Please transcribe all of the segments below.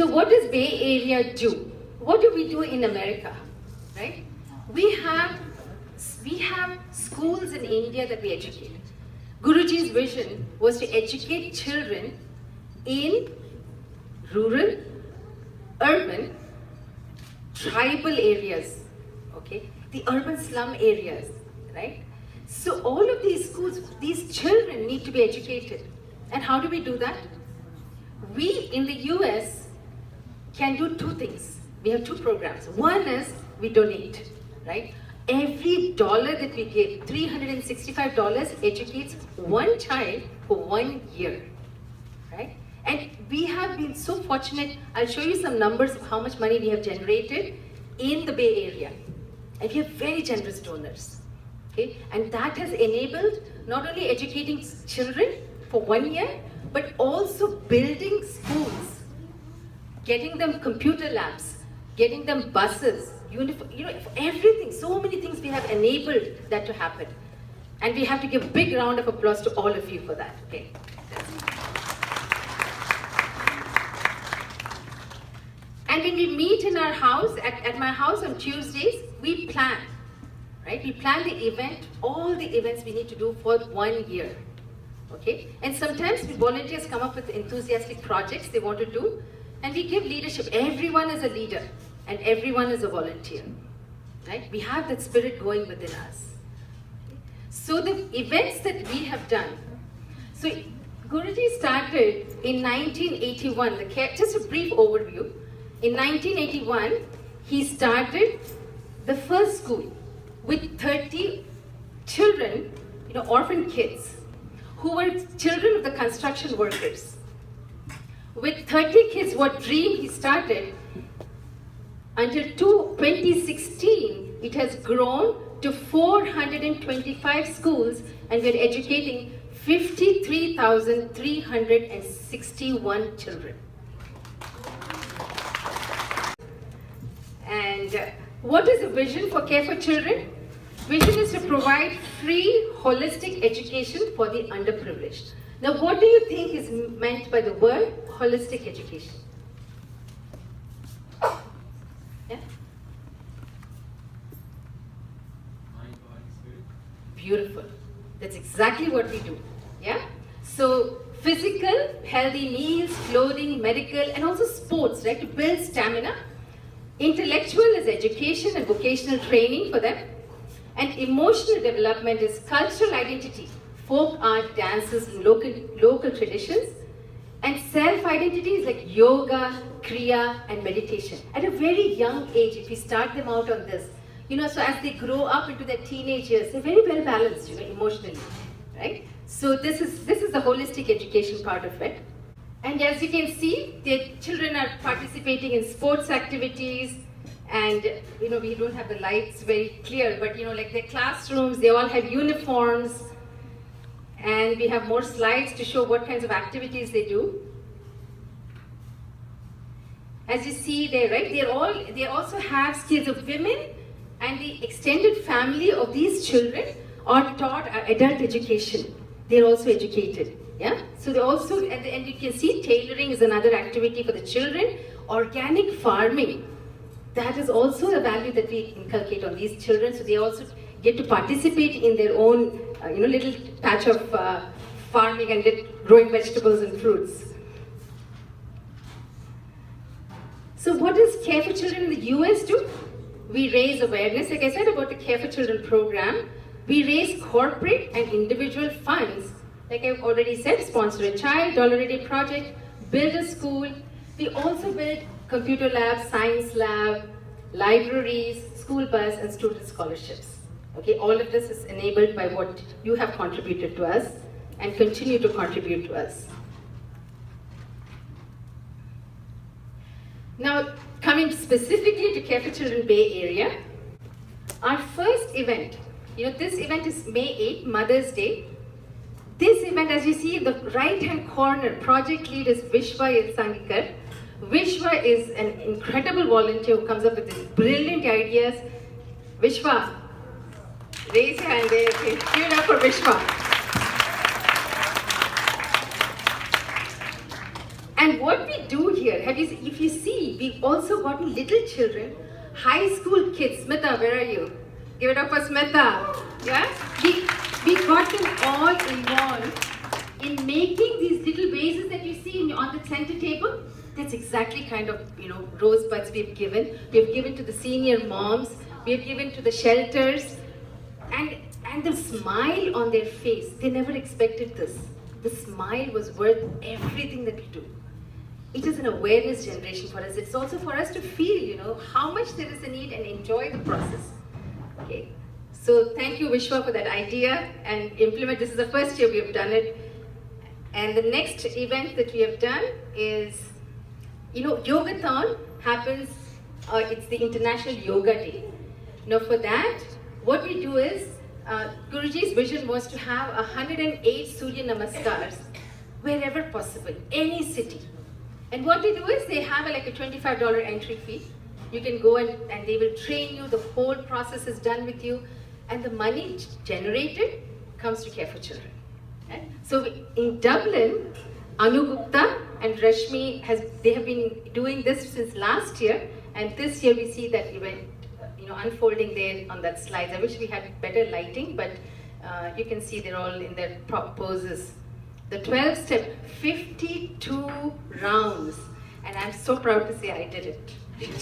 So what does Bay Area do? What do we do in America, right? We have schools in India that we educate. Guruji's vision was to educate children in rural, urban, tribal areas, okay? The urban slum areas, right? So all of these schools, these children need to be educated. And how do we do that? We in the US can do two things. We have two programs. One is we donate, right? Every dollar that we give, $365, educates one child for 1 year, right? And we have been so fortunate. I'll show you some numbers of how much money we have generated in the Bay Area. And we have very generous donors, okay? And that has enabled not only educating children for 1 year, but also building schools, getting them computer labs, getting them buses, everything. So many things we have enabled that to happen. And we have to give a big round of applause to all of you for that, okay? And when we meet in our house, at my house on Tuesdays, we plan, right? We plan the event, all the events we need to do for 1 year, okay? And sometimes the volunteers come up with enthusiastic projects they want to do, and we give leadership. Everyone is a leader, and everyone is a volunteer, right? We have that spirit going within us. So the events that we have done, so Guruji started in 1981, just a brief overview. In 1981, he started the first school with 30 children, orphan kids, who were children of the construction workers. With 30 kids, what dream he started, until 2016, it has grown to 425 schools, and we're educating 53,361 children. And what is the vision for Care for Children? Vision is to provide free, holistic education for the underprivileged. Now, what do you think is meant by the word holistic education? Yeah? Mind, body, spirit. Beautiful. That's exactly what we do. Yeah? So, physical, healthy meals, clothing, medical, and also sports, right? To build stamina. Intellectual is education and vocational training for them. And emotional development is cultural identity, folk art, dances, and local traditions. And self-identity is like yoga, kriya, and meditation. At a very young age, if we start them out on this, so as they grow up into their teenage years, they're very well balanced, emotionally, right? So this is the holistic education part of it. And as you can see, the children are participating in sports activities, and we don't have the lights very clear, but like their classrooms, they all have uniforms, and we have more slides to show what kinds of activities they do. As you see there, right, they also have skills of women, and the extended family of these children are taught adult education. They're also educated. Yeah, so they also, and you can see tailoring is another activity for the children. Organic farming, that is also a value that we inculcate on these children. So they also get to participate in their own, little patch of farming and growing vegetables and fruits. So what does Care for Children in the US do? We raise awareness, like I said, about the Care for Children program. We raise corporate and individual funds. Like I've already said, sponsor a child, $1 project, build a school. We also build computer labs, science lab, libraries, school bus, and student scholarships. Okay, all of this is enabled by what you have contributed to us and continue to contribute to us. Now, coming specifically to Care for Children Bay Area, our first event, this event is May 8th, Mother's Day. This event, as you see in the right-hand corner, project lead is Vishwa Sangikar. Vishwa is an incredible volunteer who comes up with these brilliant ideas. Vishwa, raise your hand there. Okay. Give it up for Vishwa. And what we do here, if you see, we've also gotten little children, high school kids. Smita, where are you? Give it up for Smita. Yeah? We got them all involved in making these little vases that you see on the center table. That's exactly kind of, rosebuds we've given. We've given to the senior moms. We've given to the shelters. And the smile on their face, they never expected this. The smile was worth everything that we do. It is an awareness generation for us. It's also for us to feel, how much there is a need and enjoy the process. Okay. So thank you, Vishwa, for that idea and implement. This is the first year we have done it. And the next event that we have done is, Yogathon happens, it's the International Yoga Day. Now for that, what we do is, Guruji's vision was to have 108 Surya Namaskars wherever possible, any city. And what they do is they have like a $25 entry fee. You can go and they will train you, the whole process is done with you, and the money generated comes to Care for Children. Right? So in Dublin, Anu Gupta and Rashmi they have been doing this since last year, and this year we see that event unfolding there on that slide. I wish we had better lighting, but you can see they're all in their prop poses. The 12-step, 52 rounds, and I'm so proud to say I did it. It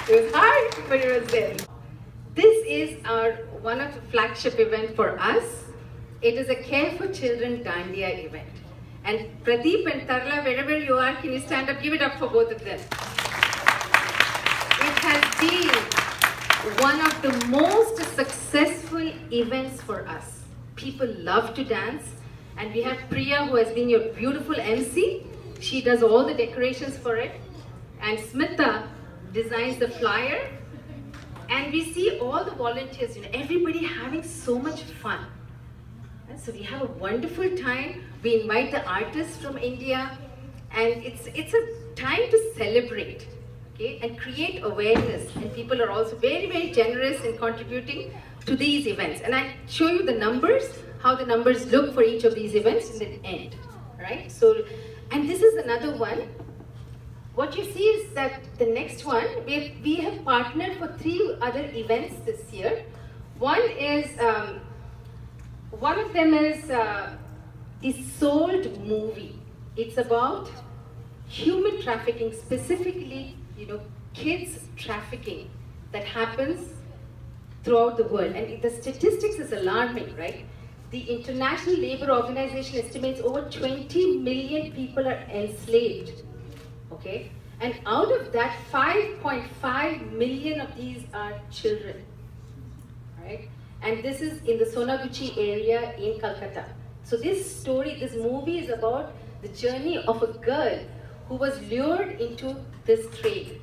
was hard, but it was there. This is one of the flagship event for us. It is a Care for Children Dandiya event. And Pradeep and Tarla, wherever you are, can you stand up? Give it up for both of them. It has been one of the most successful events for us. People love to dance, and we have Priya, who has been your beautiful MC. She does all the decorations for it, and Smita designs the flyer, and we see all the volunteers, everybody having so much fun. And so we have a wonderful time. We invite the artists from India, and it's a time to celebrate. Okay, and create awareness, and people are also very, very generous in contributing to these events. And I show you the numbers, how the numbers look for each of these events in the end, right? So, and this is another one. What you see is that the next one, we have partnered for 3 other events this year. One of them is the Sold movie. It's about human trafficking, specifically kids trafficking that happens throughout the world. And the statistics is alarming, right? The International Labour Organization estimates over 20 million people are enslaved, okay? And out of that, 5.5 million of these are children, right? And this is in the Sonaguchi area in Calcutta. So this movie is about the journey of a girl who was lured into this trade,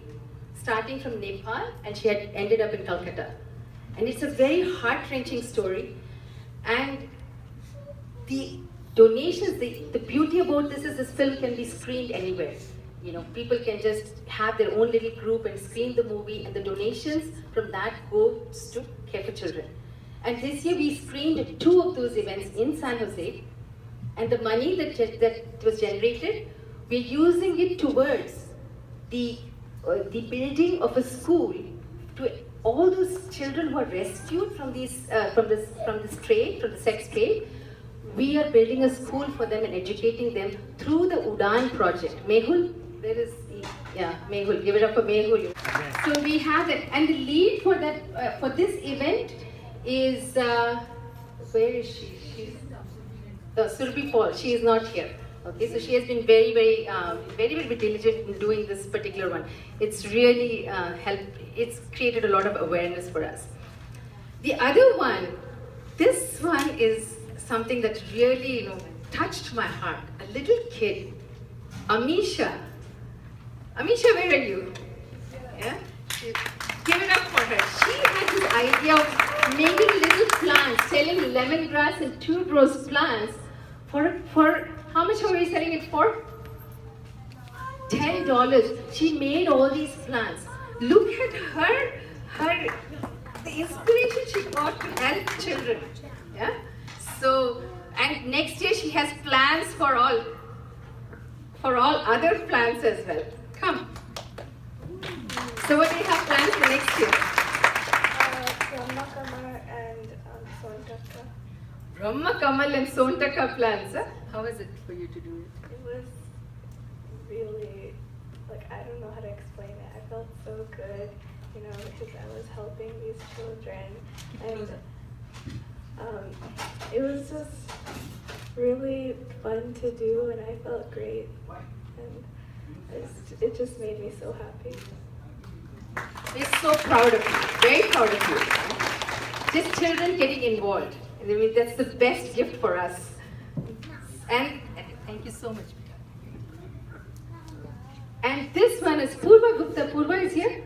starting from Nepal, and she had ended up in Calcutta. And it's a very heart-wrenching story. And the donations, the beauty about this film can be screened anywhere. People can just have their own little group and screen the movie, and the donations from that goes to Care for Children. And this year we screened 2 of those events in San Jose, and the money that was generated, we're using it towards the building of a school to all those children who are rescued from the sex trade. We are building a school for them and educating them through the Udan project. Mehul, Mehul, give it up for Mehul. So we have it, and the lead for that for this event is where is she? She's Surabhi Paul. She is not here. Okay, so she has been very, very diligent in doing this particular one. It's really it's created a lot of awareness for us. The other one, this one is something that really, touched my heart. A little kid, Amisha. Amisha, where are you? Yeah? Give it up for her. She had this idea of making little plants, selling lemongrass and tuberose plants for how much are we selling it for? $10. She made all these plants. Look at her, the inspiration she got to help children. Yeah. So, and next year she has plans for all. for all other plans as well. Come. So what do you have planned for next year? Brahma Kamar and Sontaka. Brahma Kamal and Sontaka plans. Huh? How was it for you to do it? It was really, like, I don't know how to explain it. I felt so good, you know, because I was helping these children. And it was just really fun to do, and I felt great. And it just made me so happy. We're so proud of you, very proud of you. Just children getting involved. I mean, that's the best gift for us. And thank you so much. And this one is Purva Gupta. Purva is here?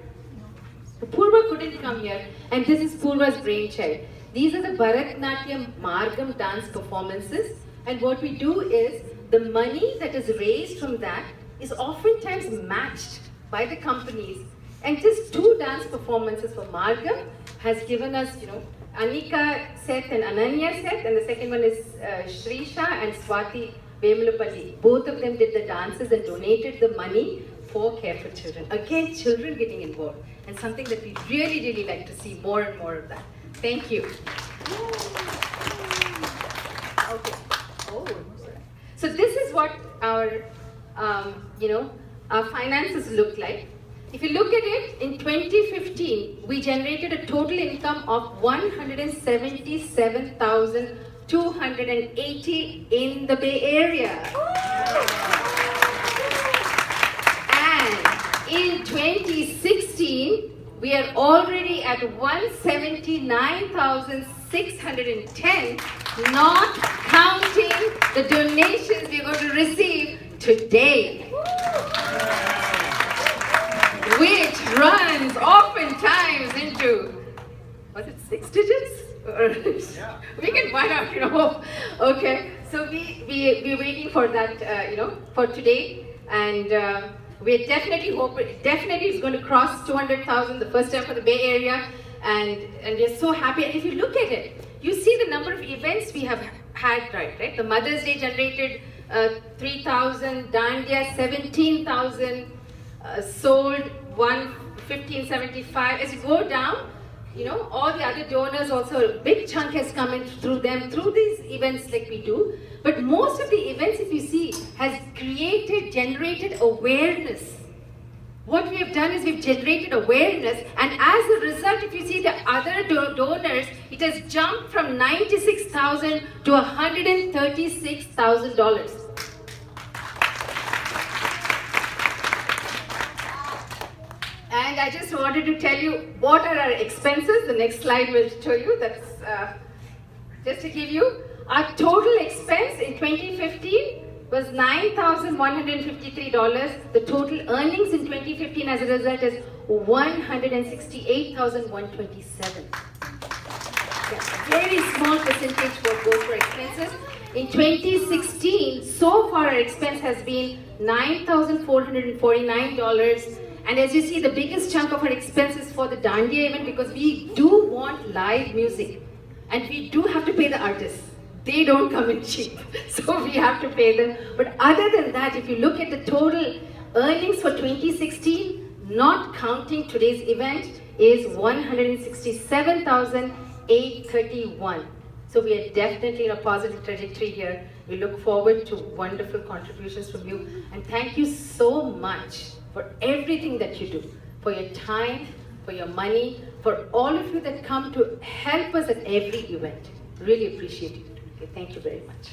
Purva couldn't come here. And this is Purva's brainchild. These are the Bharatnatyam Margam dance performances. And what we do is, the money that is raised from that is oftentimes matched by the companies. And just 2 dance performances for Margam has given us, you know, Anika Seth and Ananya Seth, and the second one is Shrisha and Swati Vemulapalli. Both of them did the dances and donated the money for Care for Children. Again, children getting involved, and something that we really, really like to see more and more of that. Thank you. Okay. Oh, so this is what our, our finances look like. If you look at it, in 2015, we generated a total income of $177,280 in the Bay Area. And in 2016, we are already at $179,610, not counting the donations we're going to receive today, which runs oftentimes into, was it 6 digits? Yeah. We can find out, you know. Okay, so we're waiting for that, for today, and we're definitely it's going to cross 200,000 the first time for the Bay Area, and we're so happy. And if you look at it, you see the number of events we have had, right? The Mother's Day generated 3,000, Dandiya 17,000, sold 1,575. As you go down, you know, all the other donors also, a big chunk has come in through them, through these events like we do. But most of the events, if you see, has generated awareness. What we have done is we've generated awareness, and as a result, if you see the other donors, it has jumped from $96,000 to $136,000. And I just wanted to tell you what are our expenses. The next slide will show you. That's just to give you. Our total expense in 2015 was $9,153. The total earnings in 2015 as a result is $168,127. Very small percentage what goes for expenses. In 2016, so far our expense has been $9,449. And as you see, the biggest chunk of our expenses for the Dandiya event, because we do want live music, and we do have to pay the artists. They don't come in cheap, so we have to pay them. But other than that, if you look at the total earnings for 2016, not counting today's event, is $167,831. So we are definitely in a positive trajectory here. We look forward to wonderful contributions from you. And thank you so much for everything that you do, for your time, for your money, for all of you that come to help us at every event. Really appreciate it. Okay, thank you very much.